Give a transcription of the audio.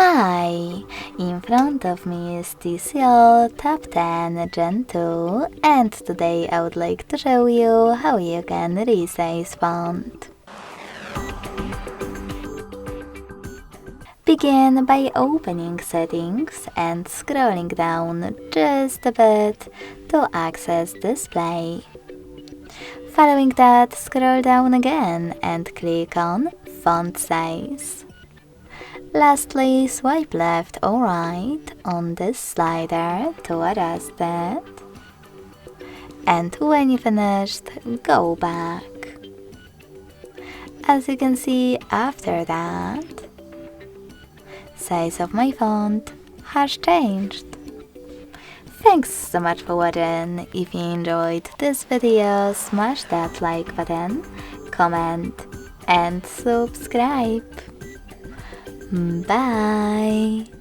Hi! In front of me is TCL Tab 10 Gen 2, and today I would like to show you how you can resize font. Begin by opening Settings and scrolling down just a bit to access Display. Following that, scroll down again and click on Font Size. Lastly, swipe left or right on this slider to adjust it. And when you finished, go back. As you can see after that, size of my font has changed. Thanks so much for watching. If you enjoyed this video, smash that like button, comment and subscribe. Bye!